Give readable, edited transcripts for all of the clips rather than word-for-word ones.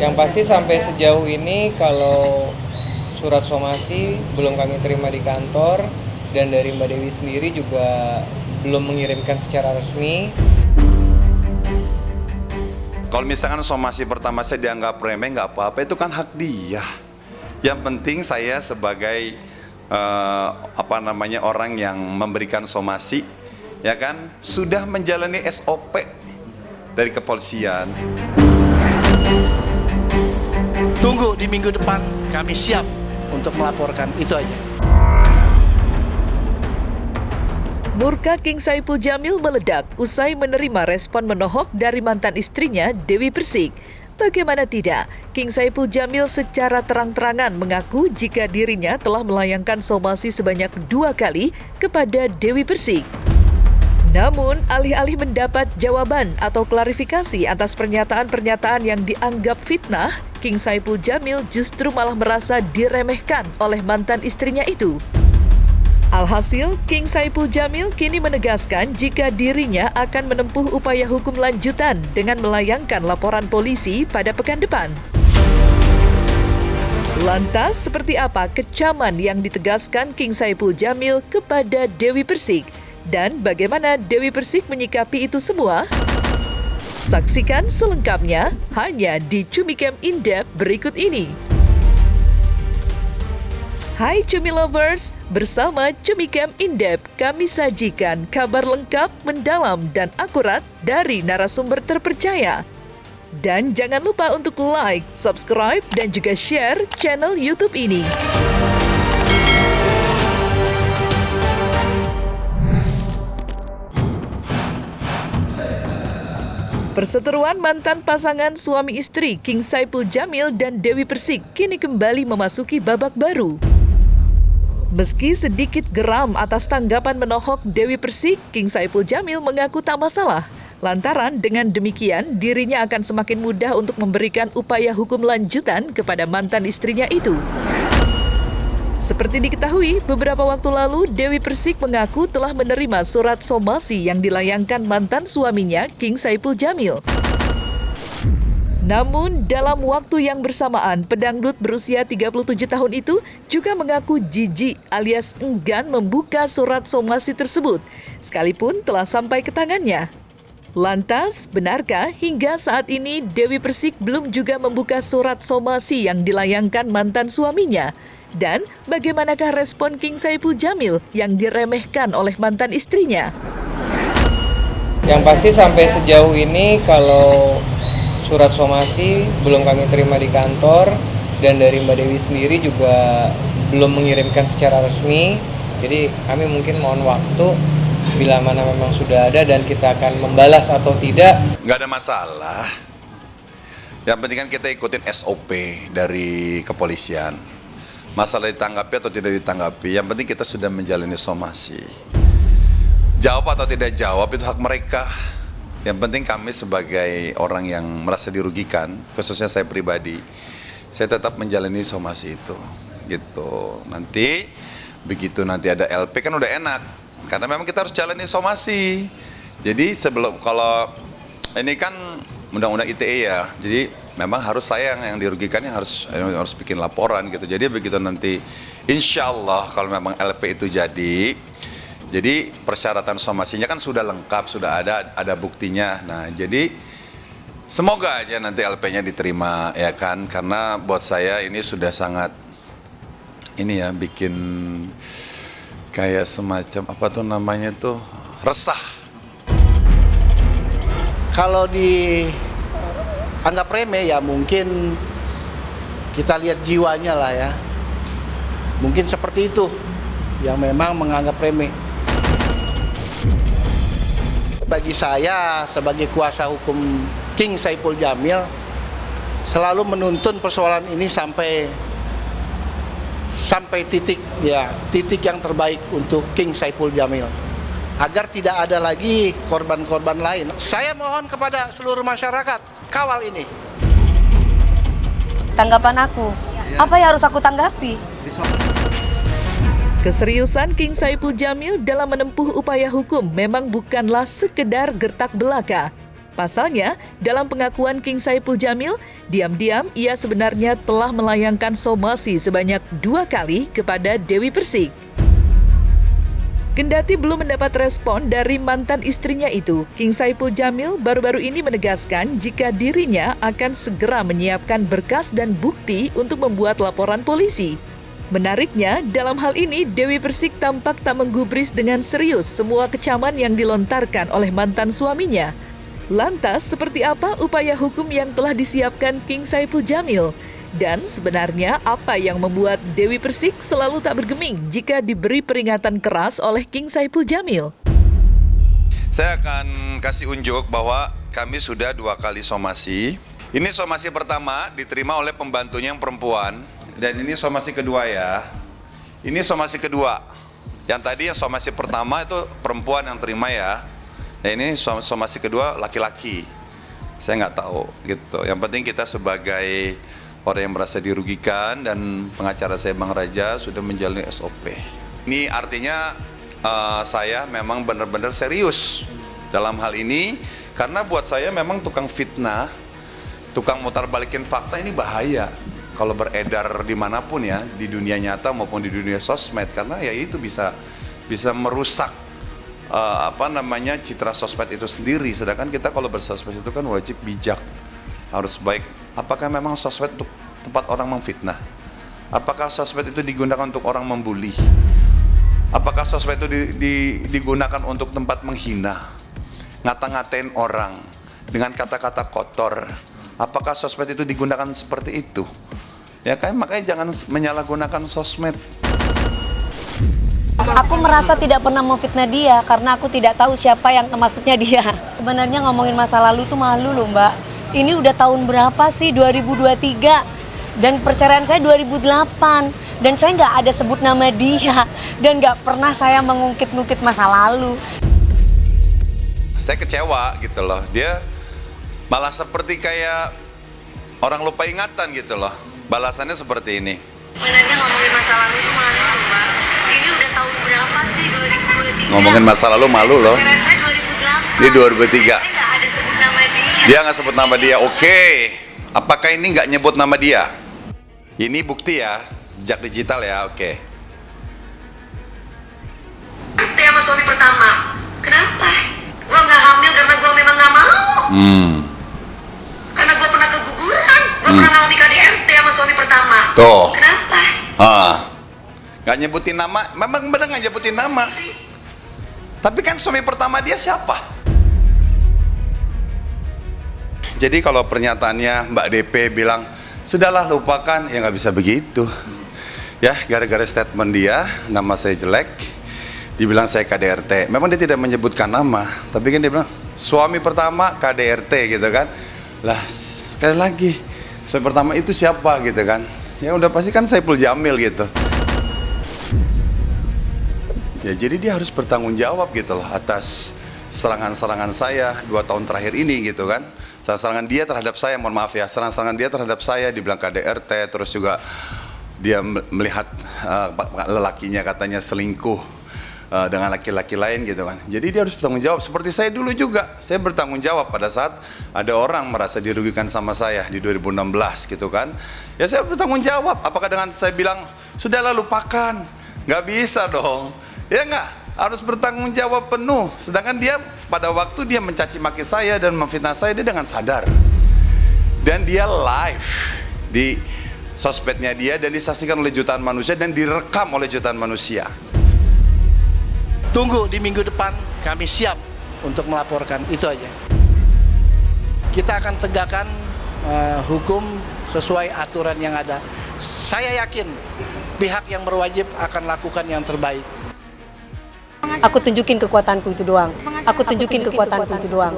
Yang pasti sampai sejauh ini kalau surat somasi belum kami terima di kantor, dan dari Mbak Dewi sendiri juga belum mengirimkan secara resmi. Kalau misalkan somasi pertama saya dianggap remeh, nggak apa-apa, itu kan hak dia. Yang penting saya sebagai orang yang memberikan somasi, ya kan, sudah menjalani SOP dari kepolisian. Tunggu di minggu depan, kami siap untuk melaporkan, itu aja. Murka King Saipul Jamil meledak usai menerima respon menohok dari mantan istrinya Dewi Persik. Bagaimana tidak, King Saipul Jamil secara terang-terangan mengaku jika dirinya telah melayangkan somasi sebanyak 2 kali kepada Dewi Persik. Namun, alih-alih mendapat jawaban atau klarifikasi atas pernyataan-pernyataan yang dianggap fitnah, King Saipul Jamil justru malah merasa diremehkan oleh mantan istrinya itu. Alhasil, King Saipul Jamil kini menegaskan jika dirinya akan menempuh upaya hukum lanjutan dengan melayangkan laporan polisi pada pekan depan. Lantas, seperti apa kecaman yang ditegaskan King Saipul Jamil kepada Dewi Persik? Dan bagaimana Dewi Persik menyikapi itu semua? Saksikan selengkapnya hanya di Cumicam In-Depth berikut ini. Hai Cumi Lovers, bersama Cumicam In-Depth kami sajikan kabar lengkap, mendalam, dan akurat dari narasumber terpercaya. Dan jangan lupa untuk like, subscribe, dan juga share channel YouTube ini. Perseteruan mantan pasangan suami istri King Saipul Jamil dan Dewi Persik kini kembali memasuki babak baru. Meski sedikit geram atas tanggapan menohok Dewi Persik, King Saipul Jamil mengaku tak masalah. Lantaran dengan demikian dirinya akan semakin mudah untuk memberikan upaya hukum lanjutan kepada mantan istrinya itu. Seperti diketahui, beberapa waktu lalu Dewi Persik mengaku telah menerima surat somasi yang dilayangkan mantan suaminya King Saipul Jamil. Namun, dalam waktu yang bersamaan, pedangdut berusia 37 tahun itu juga mengaku jijik alias enggan membuka surat somasi tersebut, sekalipun telah sampai ke tangannya. Lantas, benarkah hingga saat ini Dewi Persik belum juga membuka surat somasi yang dilayangkan mantan suaminya? Dan bagaimanakah respon King Saipul Jamil yang diremehkan oleh mantan istrinya? Yang pasti sampai sejauh ini kalau surat somasi belum kami terima di kantor, dan dari Mbak Dewi sendiri juga belum mengirimkan secara resmi. Jadi kami mungkin mohon waktu, bila mana memang sudah ada dan kita akan membalas atau tidak. Nggak ada masalah. Yang penting kan kita ikutin SOP dari kepolisian. Masalah ditanggapi atau tidak ditanggapi, yang penting kita sudah menjalani somasi. Jawab atau tidak jawab itu hak mereka. Yang penting kami sebagai orang yang merasa dirugikan, khususnya saya pribadi, saya tetap menjalani somasi itu. Gitu. Nanti begitu nanti ada LP kan udah enak, karena memang kita harus jalani somasi. Jadi sebelum, kalau ini kan undang-undang ITE ya, jadi memang harus saya yang dirugikan, yang harus bikin laporan gitu. Jadi begitu nanti, insya Allah kalau memang LP itu jadi persyaratan somasinya kan sudah lengkap, sudah ada buktinya. Nah, jadi semoga aja nanti LP-nya diterima, ya kan? Karena buat saya ini sudah sangat bikin kayak semacam apa tuh namanya tuh, resah. Kalau dianggap remeh ya mungkin kita lihat jiwanya lah ya. Mungkin seperti itu yang memang menganggap remeh. Bagi saya sebagai kuasa hukum King Saipul Jamil selalu menuntun persoalan ini sampai titik yang terbaik untuk King Saipul Jamil, agar tidak ada lagi korban-korban lain. Saya mohon kepada seluruh masyarakat kawal ini. Tanggapan aku, apa yang harus aku tanggapi? Keseriusan King Saipul Jamil dalam menempuh upaya hukum memang bukanlah sekedar gertak belaka. Pasalnya, dalam pengakuan King Saipul Jamil, diam-diam ia sebenarnya telah melayangkan somasi sebanyak 2 kali kepada Dewi Persik. Kendati belum mendapat respon dari mantan istrinya itu, King Saipul Jamil baru-baru ini menegaskan jika dirinya akan segera menyiapkan berkas dan bukti untuk membuat laporan polisi. Menariknya, dalam hal ini Dewi Persik tampak tak menggubris dengan serius semua kecaman yang dilontarkan oleh mantan suaminya. Lantas, seperti apa upaya hukum yang telah disiapkan King Saipul Jamil? Dan sebenarnya apa yang membuat Dewi Persik selalu tak bergeming jika diberi peringatan keras oleh King Saipul Jamil? Saya akan kasih unjuk bahwa kami sudah 2 kali somasi. Ini somasi pertama diterima oleh pembantunya yang perempuan. Dan ini somasi kedua ya. Ini somasi kedua. Yang tadi yang somasi pertama itu perempuan yang terima ya. Nah ini somasi kedua laki-laki. Saya nggak tahu gitu. Yang penting kita sebagai orang yang merasa dirugikan dan pengacara saya Bang Raja sudah menjalani SOP. Ini artinya saya memang benar-benar serius dalam hal ini karena buat saya memang tukang fitnah, tukang mutar balikin fakta ini bahaya kalau beredar dimanapun ya, di dunia nyata maupun di dunia sosmed karena ya itu bisa merusak citra sosmed itu sendiri. Sedangkan kita kalau bersosmed itu kan wajib bijak, harus baik. Apakah memang sosmed untuk tempat orang memfitnah? Apakah sosmed itu digunakan untuk orang membuli? Apakah sosmed itu digunakan untuk tempat menghina, ngata-ngatain orang dengan kata-kata kotor? Apakah sosmed itu digunakan seperti itu? Ya kan, makanya jangan menyalahgunakan sosmed. Aku merasa tidak pernah memfitnah dia karena aku tidak tahu siapa yang maksudnya dia. Sebenarnya ngomongin masa lalu itu malu loh Mbak. Ini udah tahun berapa sih? 2023. Dan perceraian saya 2008. Dan saya nggak ada sebut nama dia. Dan nggak pernah saya mengungkit-ungkit masa lalu. Saya kecewa gitu loh. Dia malah seperti kayak orang lupa ingatan gitu loh. Balasannya seperti ini. Sebenarnya ngomongin masa lalu itu malu loh Mbak. Ini udah tahun berapa sih? 2023. Ngomongin masa lalu malu loh. Perceraian saya 2008. Di 2003. Saya nggak ada sebut nama dia. Dia nggak sebut nama dia, oke. Apakah ini nggak nyebut nama dia? Ini bukti ya, jejak digital ya, oke. Bukti sama suami pertama. Kenapa? Gua nggak hamil karena gua memang nggak mau. Karena gua pernah keguguran. Gua pernah ngalami KDRT sama suami pertama. Tuh. Kenapa? Nggak nyebutin nama, memang benar nggak nyebutin nama. Tapi kan suami pertama dia siapa? Jadi kalau pernyataannya Mbak DP bilang, sudahlah lupakan, ya nggak bisa begitu. Ya, gara-gara statement dia, nama saya jelek, dibilang saya KDRT. Memang dia tidak menyebutkan nama, tapi kan dia bilang, suami pertama KDRT gitu kan. Lah, sekali lagi, suami pertama itu siapa gitu kan. Ya udah pasti kan Saipul Jamil gitu. Ya jadi dia harus bertanggung jawab gitu loh atas serangan-serangan saya 2 tahun terakhir ini gitu kan. Serangan dia terhadap saya, mohon maaf ya, serangan dia terhadap saya dibilang KDRT, terus juga dia melihat lelakinya katanya selingkuh dengan laki-laki lain gitu kan. Jadi dia harus bertanggung jawab, seperti saya dulu juga. Saya bertanggung jawab pada saat ada orang merasa dirugikan sama saya di 2016 gitu kan. Ya saya bertanggung jawab, apakah dengan saya bilang, sudahlah lupakan? Nggak bisa dong, ya nggak? Harus bertanggung jawab penuh. Sedangkan dia pada waktu dia mencaci maki saya dan memfitnah saya, dia dengan sadar. Dan dia live di sosmednya dia dan disaksikan oleh jutaan manusia dan direkam oleh jutaan manusia. Tunggu di minggu depan, kami siap untuk melaporkan, itu aja. Kita akan tegakkan hukum sesuai aturan yang ada. Saya yakin pihak yang berwajib akan lakukan yang terbaik. Aku tunjukin kekuatanku itu doang. Aku tunjukin kekuatanku itu doang.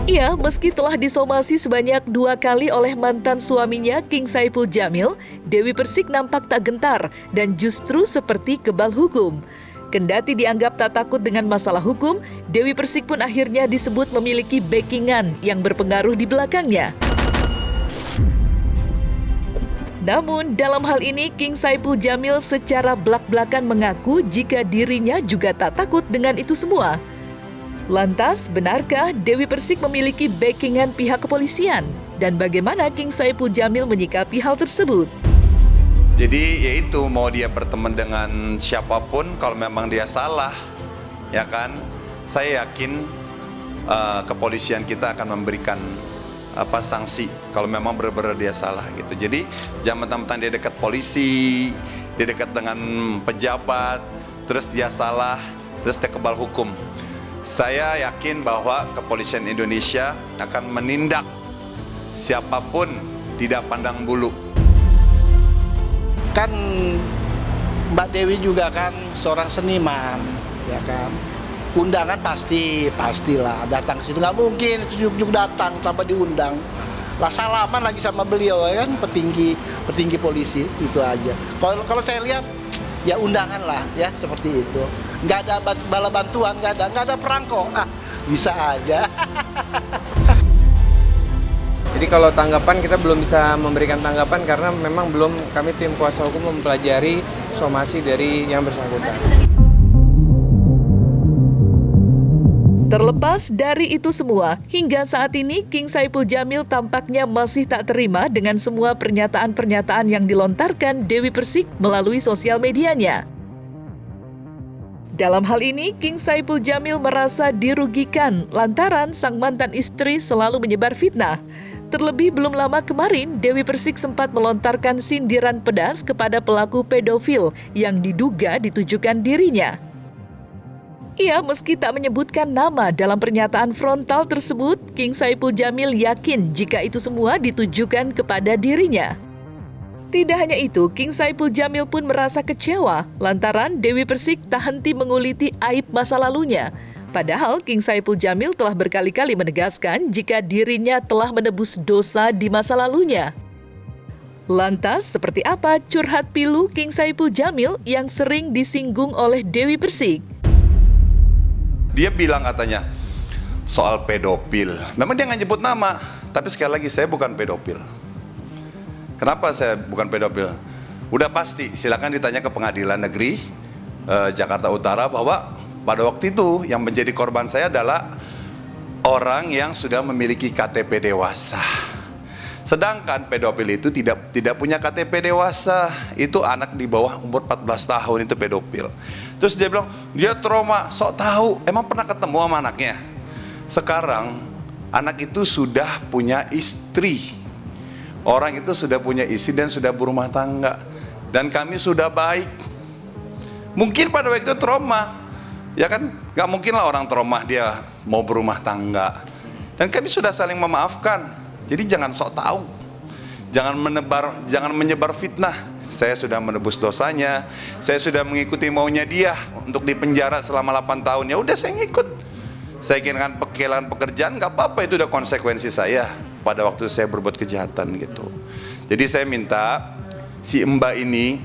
Iya, meski telah disomasi sebanyak 2 kali oleh mantan suaminya King Saipul Jamil, Dewi Persik nampak tak gentar dan justru seperti kebal hukum. Kendati dianggap tak takut dengan masalah hukum, Dewi Persik pun akhirnya disebut memiliki backingan yang berpengaruh di belakangnya. Namun, dalam hal ini King Saipul Jamil secara belak-belakan mengaku jika dirinya juga tak takut dengan itu semua. Lantas, benarkah Dewi Persik memiliki backingan pihak kepolisian? Dan bagaimana King Saipul Jamil menyikapi hal tersebut? Jadi yaitu mau dia berteman dengan siapapun, kalau memang dia salah, ya kan, saya yakin kepolisian kita akan memberikan sanksi kalau memang benar-benar dia salah gitu. Jadi jangan mentang-mentang dia dekat polisi, dia dekat dengan pejabat, terus dia salah, terus dia kebal hukum. Saya yakin bahwa kepolisian Indonesia akan menindak siapapun, tidak pandang bulu. Kan Mbak Dewi juga kan seorang seniman, ya kan. Undangan pastilah datang ke situ, nggak mungkin juk-juk datang tanpa diundang. Lah salaman lagi sama beliau, ya kan, petinggi polisi, itu aja. Kalau saya lihat ya undangan lah, ya seperti itu. Nggak ada bala bantuan, nggak ada perangko, bisa aja. Jadi kalau tanggapan kita belum bisa memberikan tanggapan karena memang belum kami tim kuasa hukum mempelajari somasi dari yang bersangkutan. Terlepas dari itu semua, hingga saat ini King Saipul Jamil tampaknya masih tak terima dengan semua pernyataan-pernyataan yang dilontarkan Dewi Persik melalui sosial medianya. Dalam hal ini, King Saipul Jamil merasa dirugikan lantaran sang mantan istri selalu menyebar fitnah. Terlebih belum lama kemarin, Dewi Persik sempat melontarkan sindiran pedas kepada pelaku pedofil yang diduga ditujukan dirinya. Ia meski tak menyebutkan nama dalam pernyataan frontal tersebut, King Saipul Jamil yakin jika itu semua ditujukan kepada dirinya. Tidak hanya itu, King Saipul Jamil pun merasa kecewa lantaran Dewi Persik tak henti menguliti aib masa lalunya. Padahal King Saipul Jamil telah berkali-kali menegaskan jika dirinya telah menebus dosa di masa lalunya. Lantas, seperti apa curhat pilu King Saipul Jamil yang sering disinggung oleh Dewi Persik? Dia bilang katanya soal pedofil. Memang dia nggak nyebut nama, tapi sekali lagi saya bukan pedofil. Kenapa saya bukan pedofil? Udah pasti, silakan ditanya ke Pengadilan Negeri Jakarta Utara bahwa pada waktu itu yang menjadi korban saya adalah orang yang sudah memiliki KTP dewasa. Sedangkan pedofil itu tidak punya KTP dewasa. Itu anak di bawah umur 14 tahun itu pedofil. Terus dia bilang, dia trauma, sok tahu, emang pernah ketemu sama anaknya? Sekarang anak itu sudah punya istri. Orang itu sudah punya istri dan sudah berumah tangga. Dan kami sudah baik. Mungkin pada waktu itu trauma. Ya kan, gak mungkin lah orang trauma dia mau berumah tangga. Dan kami sudah saling memaafkan. Jadi jangan sok tahu. Jangan menyebar fitnah. Saya sudah menebus dosanya. Saya sudah mengikuti maunya dia untuk dipenjara selama 8 tahun. Ya udah saya ngikut. Saya kirakan kehilangan pekerjaan, gak apa-apa, itu udah konsekuensi saya pada waktu saya berbuat kejahatan gitu. Jadi saya minta si Mbak ini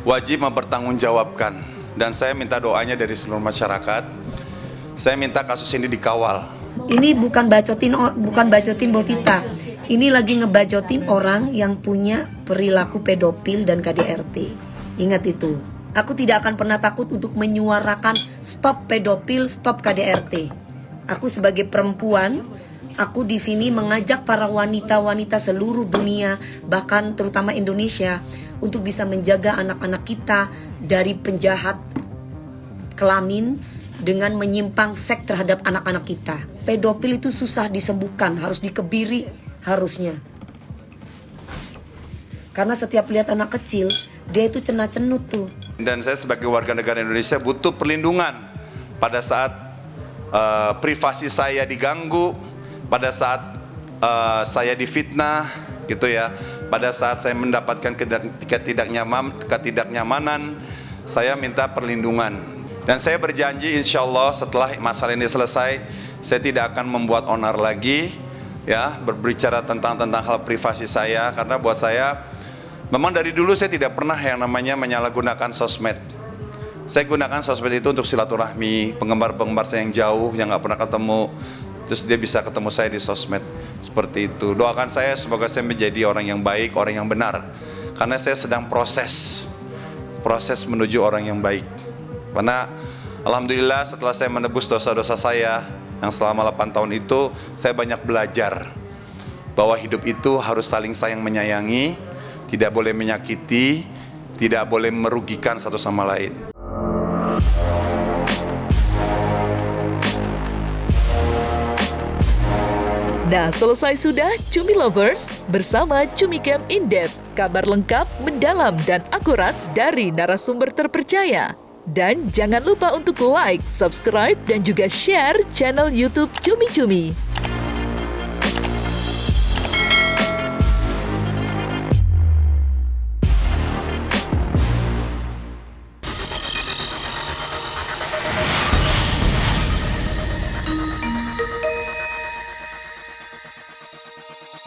wajib mempertanggungjawabkan, dan saya minta doanya dari seluruh masyarakat. Saya minta kasus ini dikawal. Ini bukan bacotin Botita. Ini lagi ngebacotin orang yang punya perilaku pedofil dan KDRT. Ingat itu. Aku tidak akan pernah takut untuk menyuarakan stop pedofil, stop KDRT. Aku sebagai perempuan, aku di sini mengajak para wanita-wanita seluruh dunia, bahkan terutama Indonesia, untuk bisa menjaga anak-anak kita dari penjahat kelamin dengan menyimpang seks terhadap anak-anak kita. Pedofil itu susah disembuhkan, harus dikebiri harusnya. Karena setiap lihat anak kecil, dia itu cenut-cenut tuh. Dan saya sebagai warga negara Indonesia butuh perlindungan pada saat privasi saya diganggu, pada saat saya difitnah, gitu ya. Pada saat saya mendapatkan ketidaknyamanan, saya minta perlindungan. Dan saya berjanji insya Allah setelah masalah ini selesai, saya tidak akan membuat onar lagi, ya, berbicara tentang hal privasi saya, karena buat saya memang dari dulu saya tidak pernah yang namanya menyalahgunakan sosmed. Saya gunakan sosmed itu untuk silaturahmi, penggemar-penggemar saya yang jauh, yang nggak pernah ketemu, terus dia bisa ketemu saya di sosmed. Seperti itu. Doakan saya semoga saya menjadi orang yang baik, orang yang benar. Karena saya sedang proses menuju orang yang baik. Karena Alhamdulillah setelah saya menebus dosa-dosa saya yang selama 8 tahun itu, saya banyak belajar bahwa hidup itu harus saling sayang menyayangi, tidak boleh menyakiti, tidak boleh merugikan satu sama lain. Nah, selesai sudah Cumi Lovers bersama Cumi Camp In-Depth. Kabar lengkap, mendalam, dan akurat dari narasumber terpercaya. Dan jangan lupa untuk like, subscribe, dan juga share channel YouTube Cumi Cumi.